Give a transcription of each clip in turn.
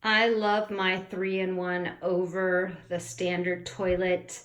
I love my 3-in-1 over the standard toilet.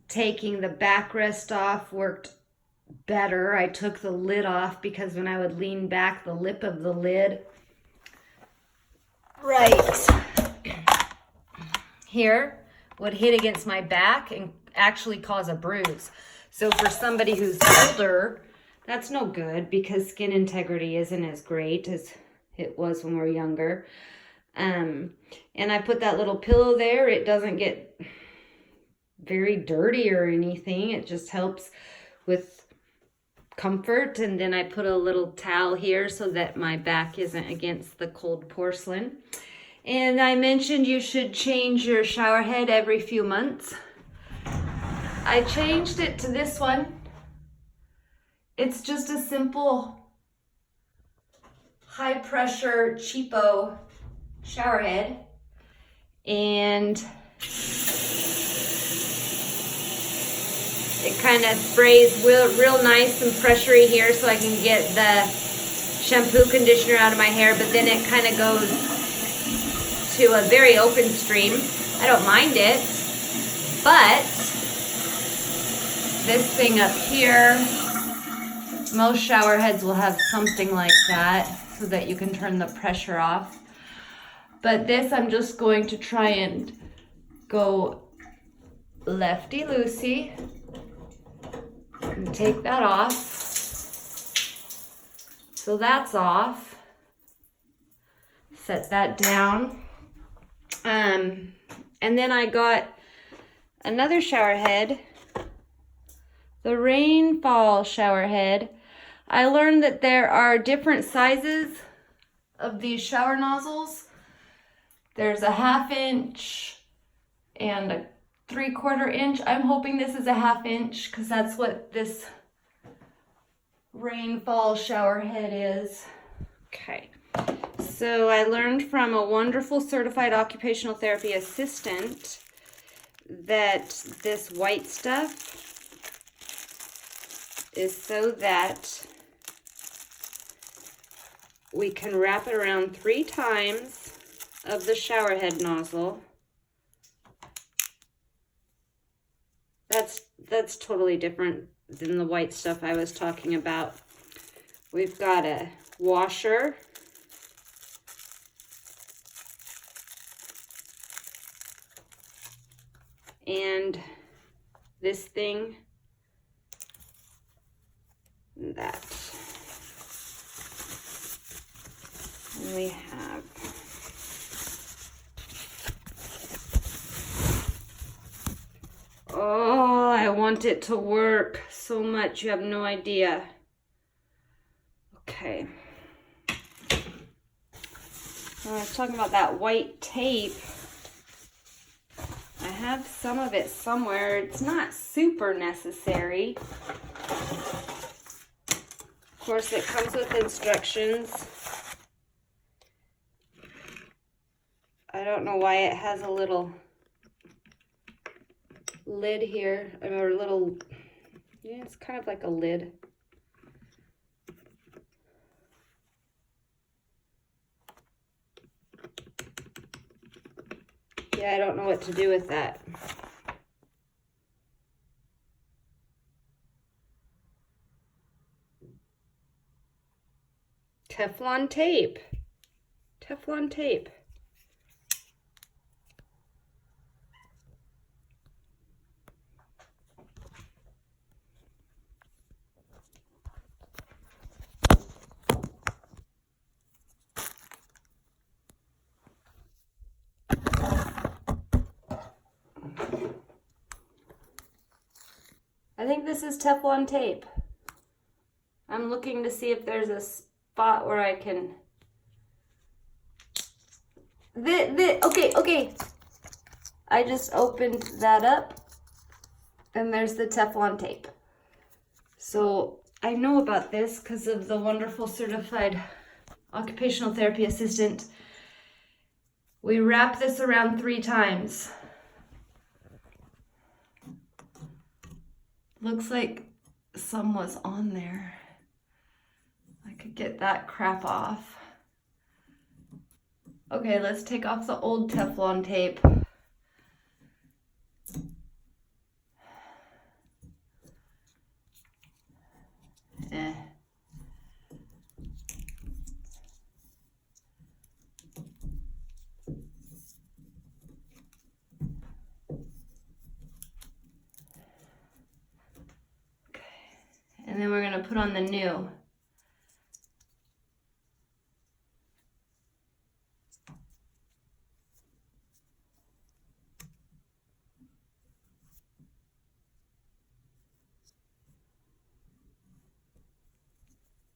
Taking the backrest off worked better. I took the lid off because when I would lean back, the lip of the lid right here would hit against my back and actually cause a bruise. So for somebody who's older, that's no good because skin integrity isn't as great as it was when we were younger. And I put that little pillow there. It doesn't get very dirty or anything. It just helps with comfort. And then I put a little towel here so that my back isn't against the cold porcelain. And I mentioned you should change your shower head every few months. I changed it to this one. It's just a simple high pressure cheapo shower head, and it kind of sprays real nice and pressury here so I can get the shampoo conditioner out of my hair, but then it kind of goes to a very open stream. I don't mind it, but this thing up here, most shower heads will have something like that so that you can turn the pressure off. But this, I'm just going to try and go lefty-loosey and take that off. So that's off. Set that down. And then I got another shower head, the rainfall shower head. I learned that there are different sizes of these shower nozzles. There's a 1/2 inch and a 3/4 inch. I'm hoping this is a 1/2 inch because that's what this rainfall shower head is. Okay, so I learned from a wonderful certified occupational therapy assistant that this white stuff is so that we can wrap it around 3 times of the shower head nozzle. That's totally different than the white stuff I was talking about. We've got a washer, and this thing, and that. And we have oh, I want it to work so much, you have no idea. Okay. I was talking about that white tape. I have some of it somewhere. It's not super necessary. Of course, it comes with instructions. I don't know why it has a little lid here, or a little, yeah, it's kind of like a lid. Yeah, I don't know what to do with that. Teflon tape. Teflon tape. I think this is Teflon tape. I'm looking to see if there's a spot where I can... Okay. I just opened that up and there's the Teflon tape. So I know about this because of the wonderful certified occupational therapy assistant. We wrap this around 3 times. Looks like some was on there. I could get that crap off. Okay, let's take off the old Teflon tape. And then we're going to put on the new.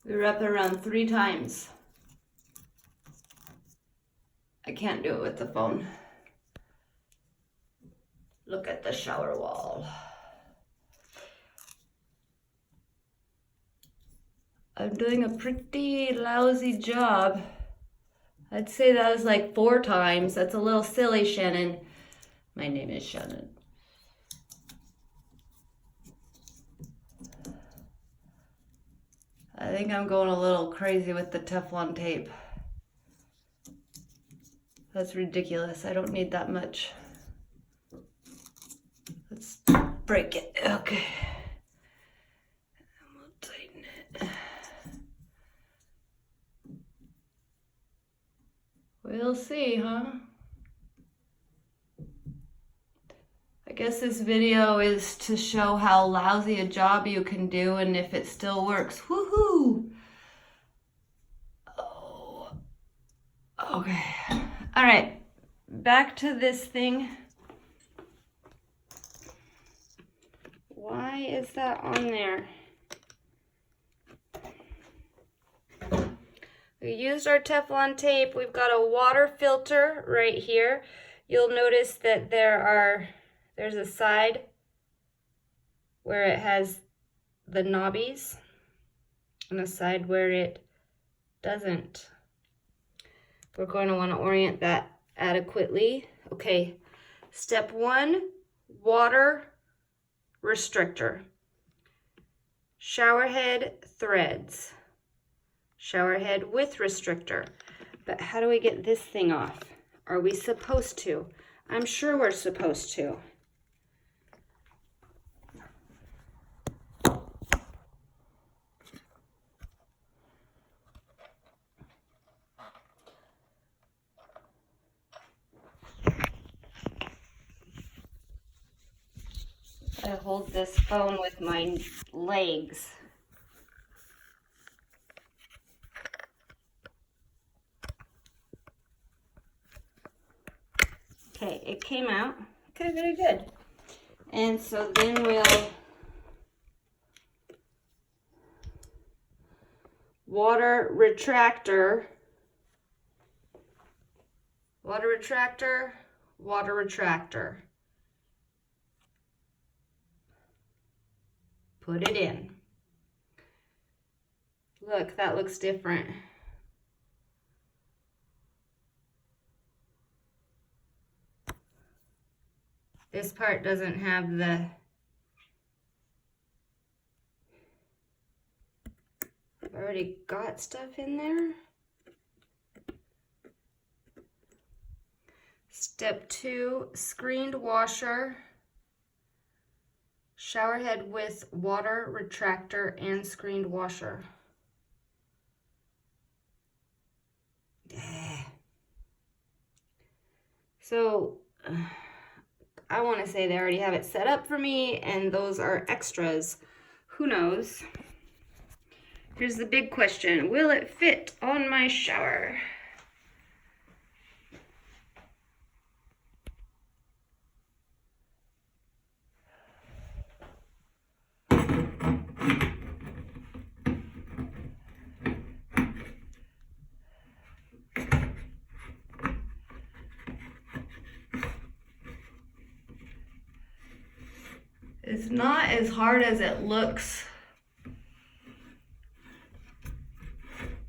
We wrap it around 3 times. I can't do it with the phone. Look at the shower wall. I'm doing a pretty lousy job. I'd say that was like 4 times. That's a little silly, Shannon. My name is Shannon. I think I'm going a little crazy with the Teflon tape. That's ridiculous. I don't need that much. Let's break it. Okay. And we'll tighten it. We'll see, huh? I guess this video is to show how lousy a job you can do and if it still works. Woohoo! Oh. Okay. All right. Back to this thing. Why is that on there? We used our Teflon tape. We've got a water filter right here. You'll notice that there's a side where it has the knobbies and a side where it doesn't. We're going to want to orient that adequately. Okay, step 1, water restrictor. Shower head threads. Shower head with restrictor. But how do we get this thing off? Are we supposed to? I'm sure we're supposed to. I hold this phone with my legs. Okay, it came out. Okay, very good. And so then we'll water retractor, water retractor, water retractor. Put it in. Look, that looks different. This part doesn't have the I've already got stuff in there. Step 2, screened washer. Shower head with water retractor and screened washer. So I want to say they already have it set up for me and those are extras. Who knows? Here's the big question. Will it fit on my shower? It's not as hard as it looks.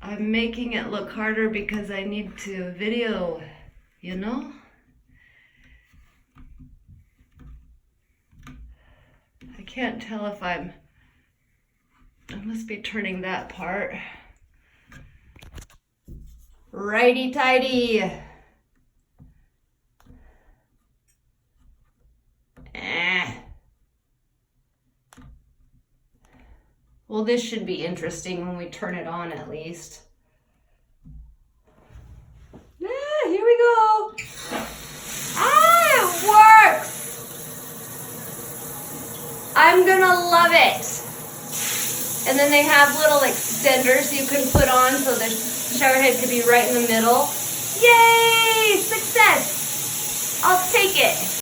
I'm making it look harder because I need to video, you know? I can't tell if I must be turning that part. Righty-tighty. Well, this should be interesting when we turn it on at least. Ah, here we go. Ah, it works. I'm gonna love it. And then they have little extenders you can put on so the shower head could be right in the middle. Yay! Success! I'll take it.